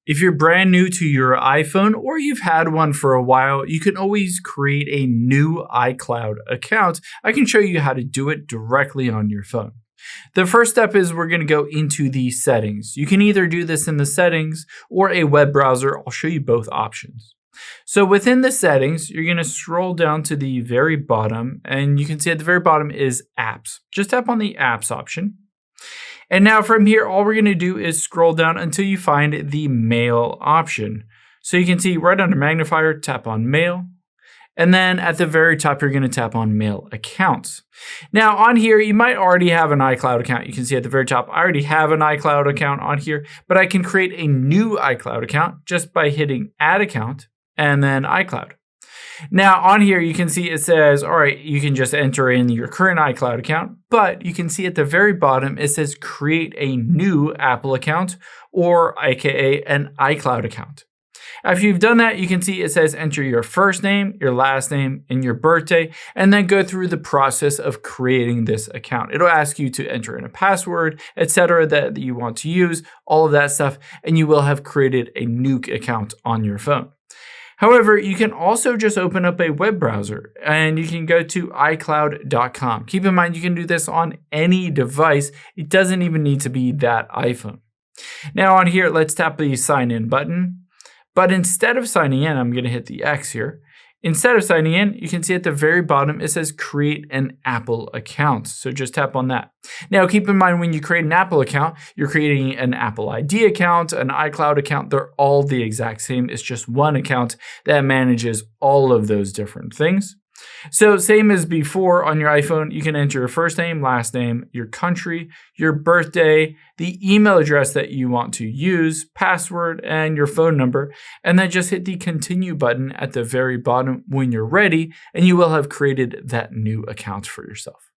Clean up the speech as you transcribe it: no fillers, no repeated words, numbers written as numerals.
If you're brand new to your iPhone or you've had one for a while, you can always create a new iCloud account. I can show you how to do it directly on your phone. The first step is we're going to go into the settings. You can either do this in the settings or a web browser. I'll show you both options. So within the settings, you're going to scroll down to the very bottom, and you can see at the very bottom is apps. Just tap on the apps option. And now from here, all we're going to do is scroll down until you find the mail option. So you can see right under magnifier, tap on mail. And then at the very top, you're going to tap on mail accounts. Now on here, you might already have an iCloud account. You can see at the very top, I already have an iCloud account on here, but I can create a new iCloud account just by hitting add account and then iCloud. Now on here, you can see it says, all right, you can just enter in your current iCloud account, but you can see at the very bottom, it says create a new Apple account or AKA an iCloud account. After you've done that, you can see it says enter your first name, your last name, and your birthday, and then go through the process of creating this account. It'll ask you to enter in a password, etc., that you want to use, all of that stuff, and you will have created a new account on your phone. However, you can also just open up a web browser and you can go to iCloud.com. Keep in mind, you can do this on any device. It doesn't even need to be that iPhone. Now on here, let's tap the sign in button. But instead of signing in, I'm going to hit the X here. Instead of signing in, you can see at the very bottom, it says create an Apple account. So just tap on that. Now, keep in mind, when you create an Apple account, you're creating an Apple ID account, an iCloud account. They're all the exact same. It's just one account that manages all of those different things. So same as before on your iPhone, you can enter your first name, last name, your country, your birthday, the email address that you want to use, password, and your phone number, and then just hit the continue button at the very bottom when you're ready, and you will have created that new account for yourself.